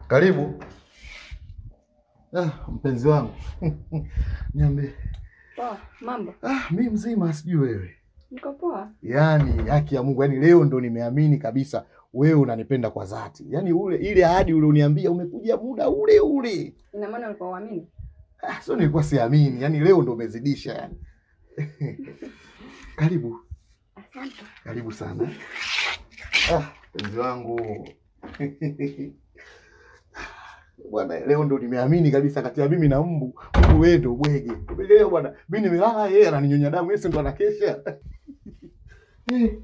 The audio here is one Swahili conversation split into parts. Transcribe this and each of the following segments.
Karibu. Mpenzi wangu. Niambie. Poa, mambo? Mimi mzima, sijui wewe. Niko poa. Yaani haki ya Mungu, yaani leo ndo nimeamini kabisa wewe unanipenda kwa dhati. Yaani ile ahadi ulioniambia umekuja muda ule ule. Ina maana ulikuwa uamini? Sio nilikuwa siamini. Yaani leo ndo umezidisha yani. Karibu. Asante. Karibu sana. Mpenzi wangu. Bwana leo ndo nimeamini kabisa kati ya mimi na mbu wewe ndo bwege. Leo bwana mimi nimelala yeye ananinyonya damu yeye ndo anakesha. I've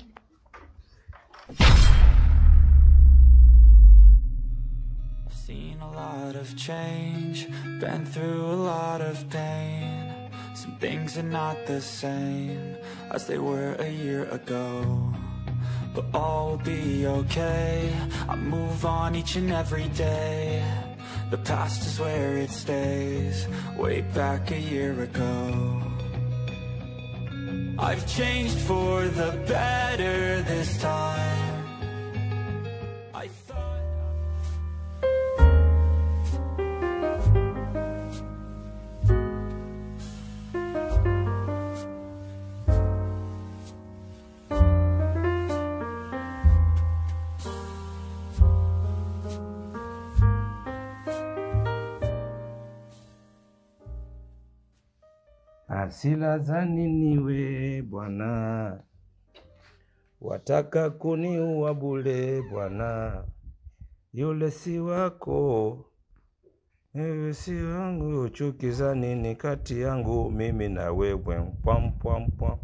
seen a lot of change, been through a lot of pain. Some things are not the same as they were a year ago, but all will be okay. I move on each and every day. The past is where it stays, way back a year ago. I've changed for the better this time. I thought Hasira za nini we Bwana, wataka kuniua bure Bwana, yule si wako, ewe si wangu, chuki za nini kati yangu mimi na wewe, pam pam pam.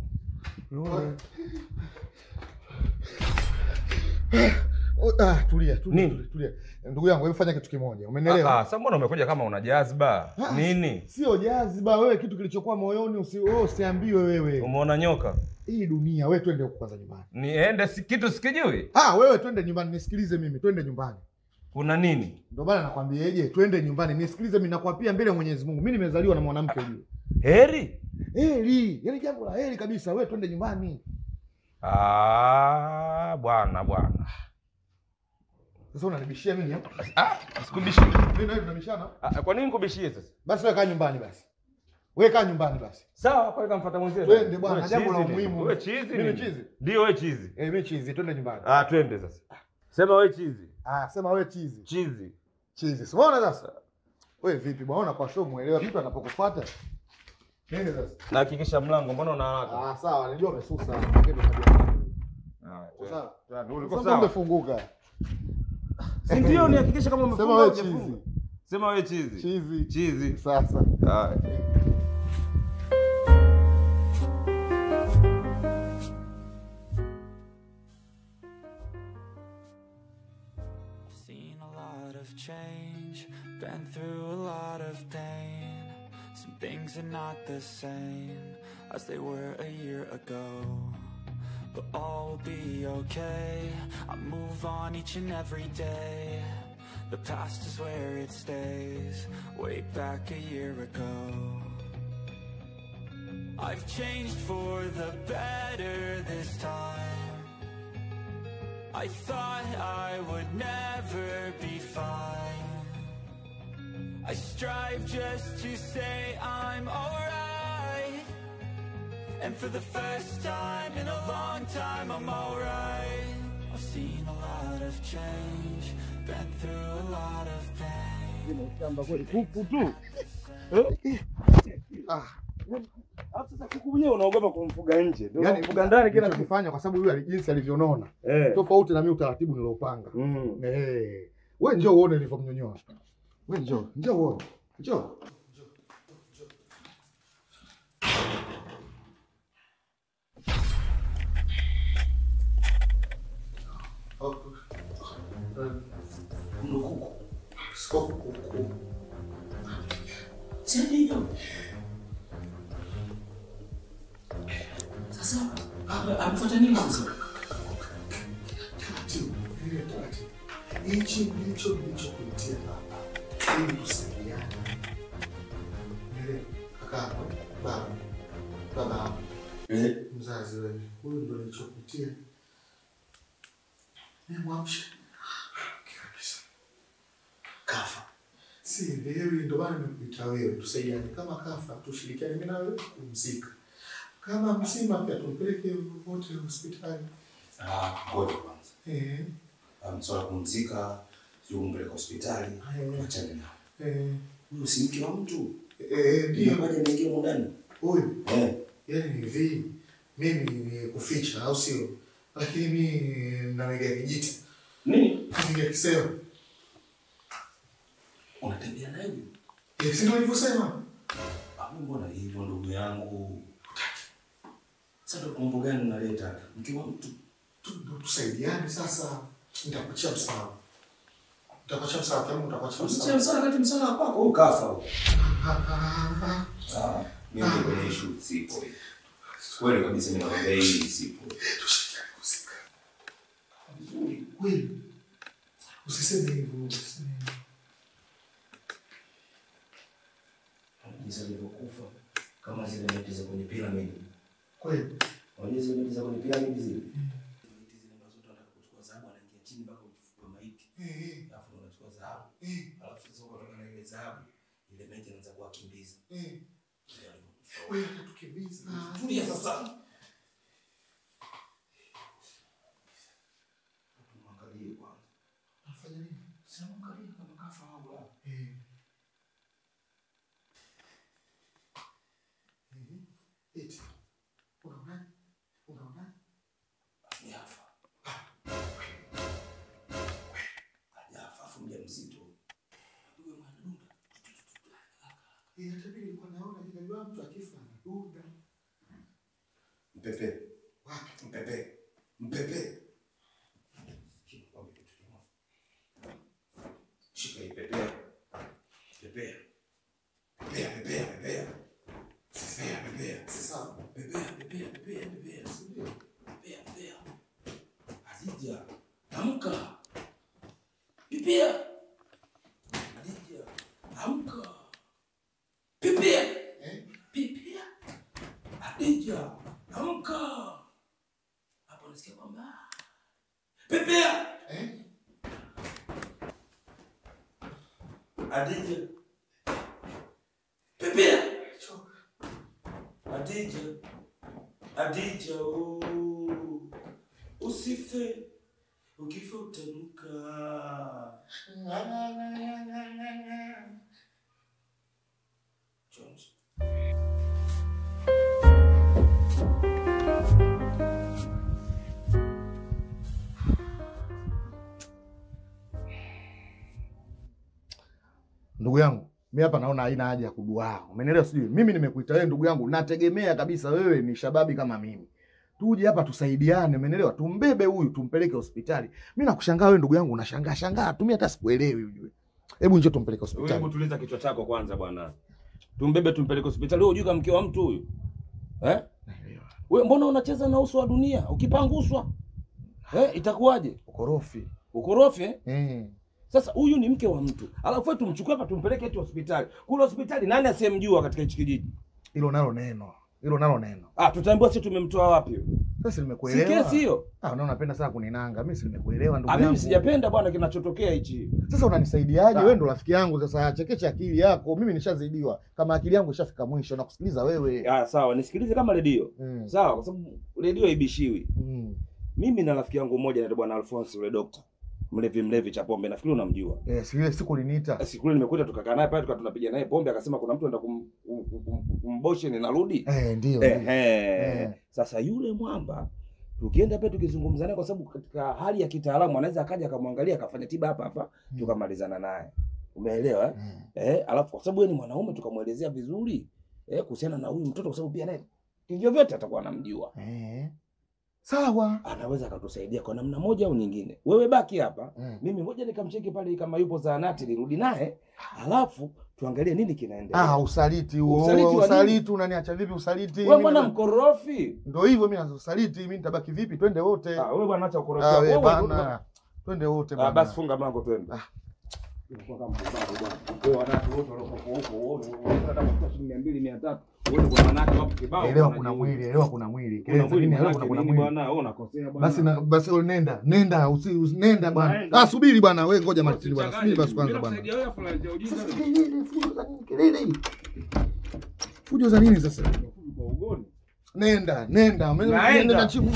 Tulia. Ndugu yangu, hebu fanya kitu kimoja. Umenielewa? Sasa mbona umekuja kama una jazba? Nini? Sio jazba, wewe kitu kilichokuwa moyoni usiambiwe wewe. Umeona nyoka? Hii dunia, wewe twende huko kwanza nyumbani. Niende kitu sikijui? Wewe twende nyumbani, nisikilize mimi, twende nyumbani. Kuna nini? Ndio bana nakwambieje, twende nyumbani, nisikilize mimi nakwapia mbele ya Mwenyezi Mungu. Mimi nimezaliwa na mwanamke ujue. Heri? Heri, yaani jambo la heri kabisa, wewe twende nyumbani. Bwana. Sasa unanibishia mimi hapo? Sikubishii. Mimi na wewe tunabishana? Kwa nini nikubishie sasa? Basi wewe kaa nyumbani basi. Wewe kaa nyumbani basi. Sawa, kwa hiyo kamfuata mwenzie. Twende bwana, jambo la muhimu. Wewe chizi. Mimi chizi. Ndio wewe chizi. Mimi chizi, twende nyumbani. Twende sasa. Sema wewe chizi. Sema wewe chizi. Chizi. Chizi. Umeona sasa? Wewe vipi bwana, kwa show muelewa mtu anapokufuata? Nende sasa. Na hakikisha mlango, mbona una haraka? Sawa, najua umesusa. Ngine tabia. Sawa. Ulikuwa sawa. Umefunguka. Si ndio nihakikisha kama umefunga. Sema wewe chizi. Sema wewe chizi. Chizi. Chizi. Sasa. seen a lot of change, been through a lot of pain. Some things are not the same as they were a year ago, but all will be okay. I move on each and every day. The past is where it stays, way back a year ago. I've changed for the better this time. I thought I would never be fine. I strive just to say I'm alright, and for the first time in a long time I'm alright. I've seen a lot of change, been through a lot of pain. Sasa kuku mwenyewe unaogopa kumfuga nje. Ndio kumfuga ndani kila kifanya kwa sababu yule jinsi alivyonona. Tofauti na mimi utaratibu nilopanga. Wewe njoo uone nilivyomnyonyoa. Wewe njoo uone. Njoo. Sasa amfuata nini sasa? Hichi ndicho nilichokuletea hapa. Ili tusaidiane. Kaka, baba. Mzazi wewe. Huyu ndio nilichokuletea. Mwamshe. Kabisa. Kafa. Si wewe ndio bana nimekuita wewe tusaidiane kama kafa tushirikiane mimi na wewe kumzika. Kama mzima pia tumpeleke wote hospitali. Ngoja kwanza. Mswala kumzika, sio kumpeleka hospitali. Achane nao. Huyo si mke wa mtu. Ndio maana nimeingia ndani. Huyu. Yaani hivi mimi ni kuficha au sio? Lakini mimi nawega kijiti. Nini? Kinga kisema. Unatembea naye huyo? Si ndio nilivyosema? Mbona hivyo ndugu yangu? Sasa kumbo gani unaleta? Mkiwa mtu tusaidiane sasa. Nitakuachia msaada. Nitakuachia msaada kama utakuachia msaada. Msaada msaada kati msaada kwako au kafa huyo? Mimi kwenye issue sipo. Kweli kabisa mimi naomba hii sipo. Tushirikiane kuzika. Vizuri kweli. Usiseme hivyo. Jinsi alivyokufa kama zile miti za kwenye piramidi. Kweli. Unajua zile miti za kwenye piramidi zile? Miti zile ambazo tunataka kuchukua dhahabu anaingia chini mpaka ufukue maiti. Alafu unachukua dhahabu. Alafu sasa kutoka na ile dhahabu ile miti inaanza kuwakimbiza. Wewe atatukimbiza. Tulia sasa. Mwangalie kwanza. Afanya nini? Sasa mwangalie kama kafa au la. Eti. Unaona? Yafa. Yafa fumbia mzito. Huyo mwana dunda. Hata mimi nilikuwa naona nikajua mtu akifa anadunda. Mpepe. Wapi? Mpepe. Shika hii pepea. Pepea. Sasa pepea. Adija, amka. Pepea. Adija, amka. Pepea. Pepea. Adija, amka. Hapo nasikia kwamba pepea. Adija. Pepea. Adija, usife, ukifa utanuka. Jones. Ndugu yangu, mimi hapa naona haina haja ya kuduaa. Umenielewa sijui? Mimi nimekuita wewe ndugu yangu, nategemea kabisa wewe ni shababi kama mimi. Tuje hapa tusaidiane, umenielewa? Tumbebe huyu tumpeleke hospitali. Mimi nakushangaa wewe ndugu yangu unashangaa. Mimi hata sikuelewi ujue. Hebu njoo tumpeleke hospitali. Hebu tuliza kichwa chako kwanza bwana. Tumbebe tumpeleke hospitali. Wewe unajua kama mke wa mtu huyu? Wewe mbona unacheza na uso wa dunia? Ukipanguswa itakuwaje? Ukorofi? Sasa huyu ni mke wa mtu. Alafu wewe tumchukue hapa tumpeleke eti hospitali. Kule hospitali nani asiyemjua katika hichi kijiji? Hilo nalo neno. Tutaambiwa sisi tumemtoa wapi huyo? Sasa nimekuelewa. Si kesi hiyo. Unaona unapenda sana kuninanga. Mimi si nimekuelewa ndugu yangu. Mimi sijapenda bwana kinachotokea hichi. Sasa unanisaidiaje? Wewe ndo rafiki yangu sasa chekecha akili yako. Mimi nishazidiwa. Kama akili yangu ishafika mwisho na kusikiliza wewe. Sawa, nisikilize kama redio. Sawa, kwa sababu redio haibishiwi. Mimi na rafiki yangu mmoja anaitwa Bwana Alphonse yule dokta. Mlevi cha pombe, nafikiri unamjua. Ile siku uliniita. Siku ile nimekuja tukakaa naye pale tunapiga naye pombe akasema kuna mtu anaenda kumboshe ninarudi. Ndio. Sasa yule mwamba tukienda pale tukizungumza naye kwa sababu katika hali ya kitaalamu anaweza akaja akamwangalia akafanya tiba hapa tukamalizana naye. Umeelewa? Alafu kwa sababu yeye ni mwanaume tukamwelezea vizuri kuhusiana na huyu mtoto kwa sababu pia naye kivyo vyote atakuwa anamjua. Sawa. Anaweza akatusaidia kwa namna moja au nyingine. Wewe baki hapa. Mimi ngoja nikamcheki pale kama yupo zahanati nirudi naye. Alafu tuangalie nini kinaendelea. Usaliti huo. Usaliti unaniacha vipi usaliti? Wewe bwana mkorofi. Ndio hivyo mimi nasaliti, mimi nitabaki vipi? Twende wote. Wewe bwana acha ukorofi. Wewe bwana. Twende wote bwana. Basi funga mlango twende. Inakuwa kama mbaya bwana. Wewe wanatu wote waliokuwa huko, wanataka kutoa 200 300. Wewe kuna wanawake wapo kibao. Elewa kuna mwili, elewa kuna mwili. Kelele za nini? Elewa kuna mwili. Bwana, wewe unakosea bwana. Basi wewe nenda, usinenda bwana. Subiri bwana, wewe ngoja matili bwana. Subiri basi kwanza bwana. Fujo za nini sasa? Nenda. Nenda chibu.